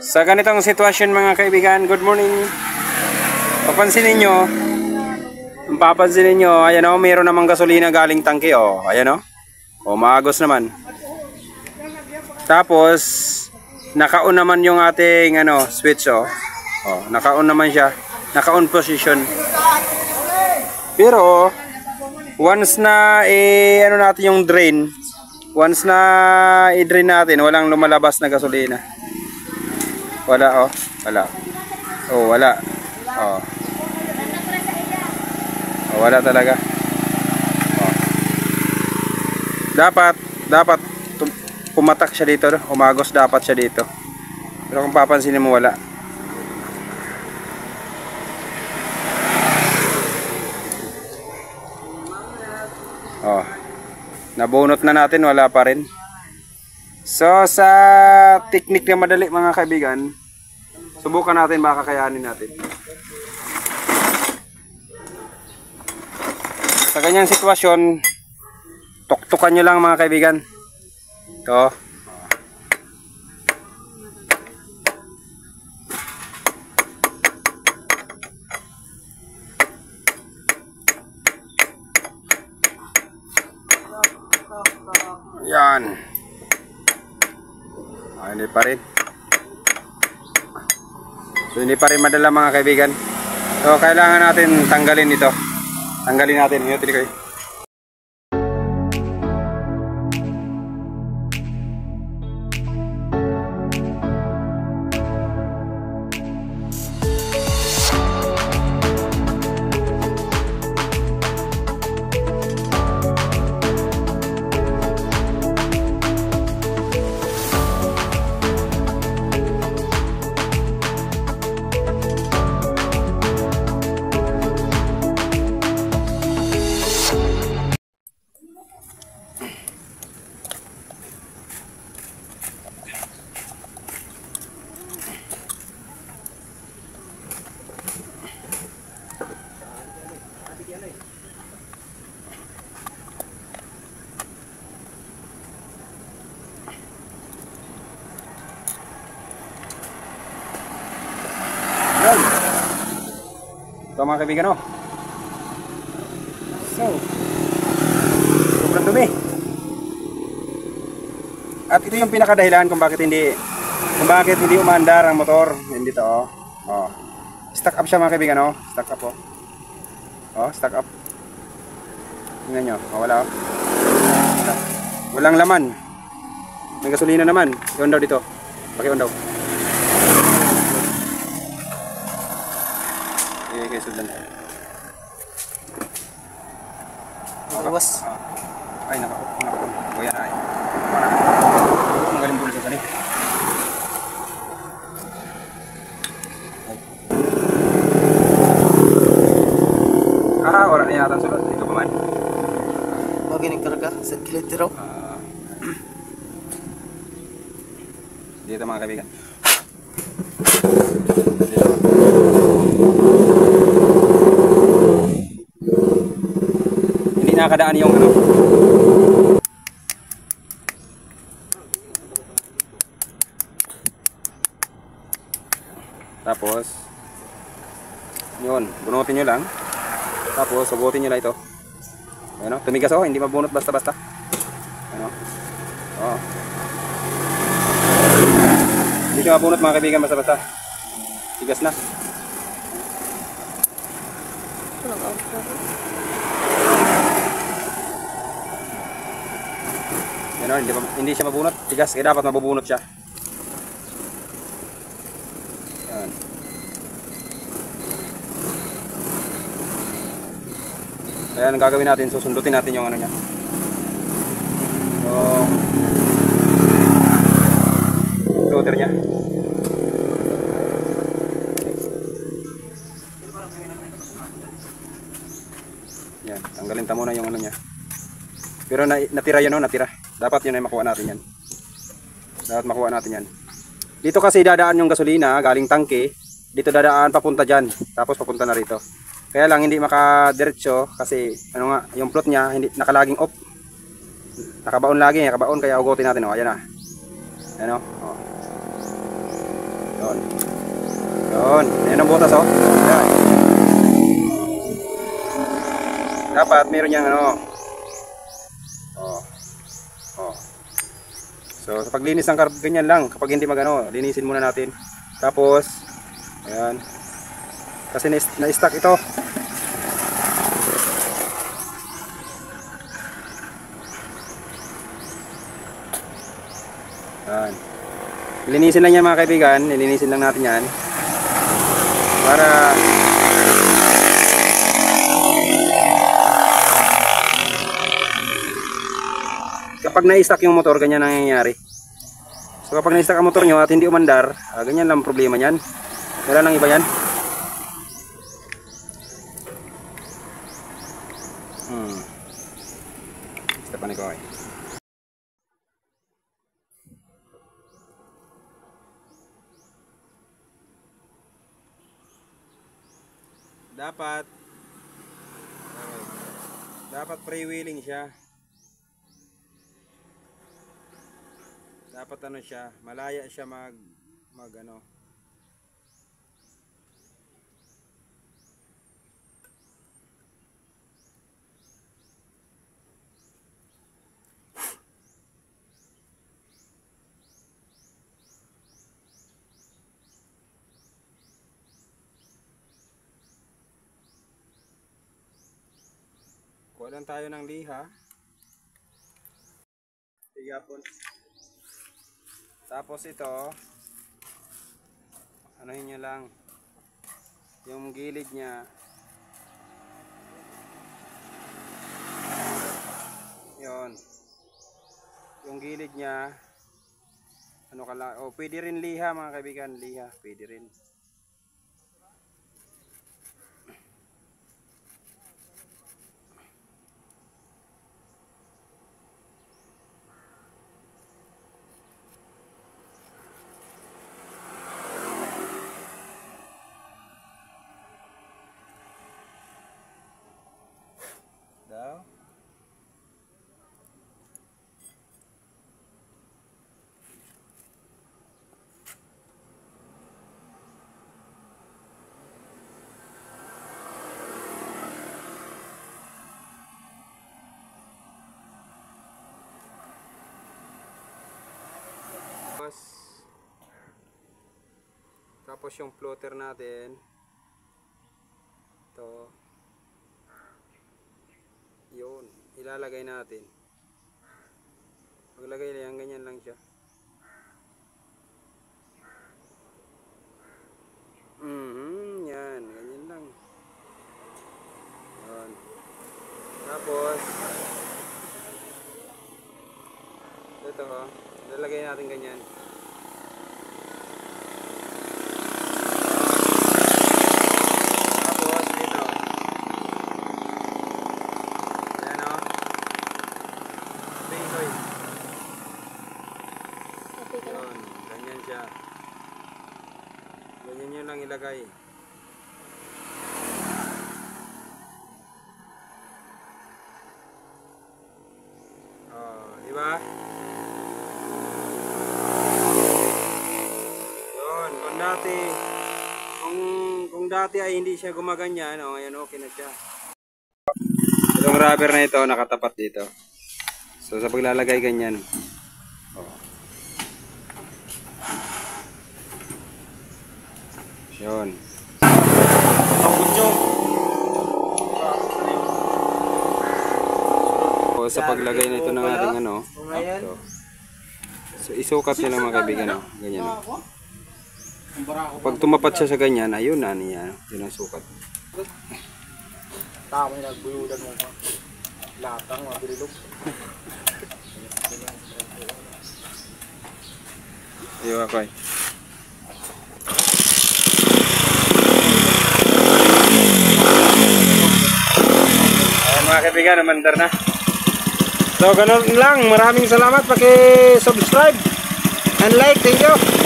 Sa ganitong sitwasyon mga kaibigan, good morning. Papansinin nyo, ayan o, mayroon namang gasolina galing tangke o, ayan o. O, maagos naman. Tapos, naka-on naman yung ating switch o. O, naka-on naman siya. Naka-on position. Pero, once na natin yung drain, once na i-drain natin, walang lumalabas na gasolina. Wala oh, wala. Oh, wala. Oh. Oh, wala talaga. Oh. Dapat pumatak siya dito, umagos dapat siya dito. Pero kung papansinin mo, wala. Oh. Nabunot na natin, wala pa rin. So sa technique na madali mga kaibigan, subukan natin, baka kayanin natin. Sa ganyang sitwasyon, tuktukan nyo lang mga kaibigan. Ito. Yan. Hindi pa rin. So hindi pa rin madala mga kaibigan. So kailangan natin tanggalin ito. Tanggalin natin. Ito kayo. Ito mga kaibigan o. So, sobrang dumi. At ito yung pinakadahilan kung bakit hindi umaandar ang motor. Hindi to o. Oh. Stuck up siya mga kaibigan o. Stuck up o. Oh, stuck up. Tingnan nyo. Oh, wala o. Walang laman. May gasolina naman. I-on daw dito. Paki-on daw. Okay, sundan. Awas. Ay, naka-on. O yan ay. Ang galing bulo sa kanil. Wala na yata sulod. Ito pa man. Bagay nagkarga sa kilometro. Dito mga kaibigan. Hindi nakadaan yung Tapos yun, bunutin nyo lang. Tapos subutin nyo lang ito. Ayan o, tumigas o, hindi mabunot basta-basta. Ayan o. Oo. Hindi siya mabunot mga kaibigan basta-basta. Tigas na. Ayan o, hindi siya mabunot. Tigas, kaya dapat mabubunot siya. Ayan. Kaya ang gagawin natin, susundutin natin yung ano niya. Yung floater niya. Yan, tanggalin ta muna yung ano niya. Pero natira yan o, natira. Dapat yun ay makuha natin yan. Dapat makuha natin yan. Dito kasi dadaan yung gasolina, galing tangke. Dito dadaan papunta dyan. Tapos papunta na rito. Kaya lang hindi makadiretso kasi ano nga, yung float niya hindi nakalaging off. Nakabaon lagi, nakabaon kaya ugutin natin oh, ayan na. Ayan oh. Yun. Yun. Yan ang butas, oh. Yan. Dapat meron niyang ano. Oh. Oh. So, sa paglinis ng carb, ganyan lang. Kapag hindi magano, linisin muna natin. Tapos, ayan. Kasi na-stack ito. Ayan. Linisin lang yan mga kaibigan. Linisin lang natin yan. Para kapag na-stack yung motor, ganyan ang nangyayari. So kapag na-stack ang motor nyo at hindi umandar, ganyan lang problema nyan. Wala nang iba yan. Stepan ko. Dapat freewheeling siya. Dapat ano siya, malaya siya mag ano. Kuha lang tayo ng liha. Tigapon. Tapos ito, anuhin nyo lang yung gilid niya. Yon. Yung gilid niya, ano kala, oh, pwede rin liha mga kaibigan, liha, pwede rin. Daw. Tapos yung floater natin ito, yun, ilalagay natin. Paglagay lang, ganyan lang siya. Yan, ganyan lang. Yan. Tapos ito, ilalagay natin ganyan. Yun, ganyan siya. Ganyan nyo lang ilagay. Oh, di ba? Yun, kung dati ay hindi siya gumaganyan, oh, ngayon okay na siya. Itong rubber na ito nakatapat dito. So sa paglalagay ganyan. Oh. Yun. O, sa paglagay na ito ng ating ano, ito. So isukat nyo lang mga kaibigan, no? Ganyan. No? Pag tumapat siya sa ganyan, ayun na niya. Yun ang sukat. Tama yung nagbuyudan mo pa. Latang, mabililog. Ayun ako eh. Ayan mga kaibigan, umandar na. So ganun lang. Maraming salamat. Paki-subscribe and like. Thank you.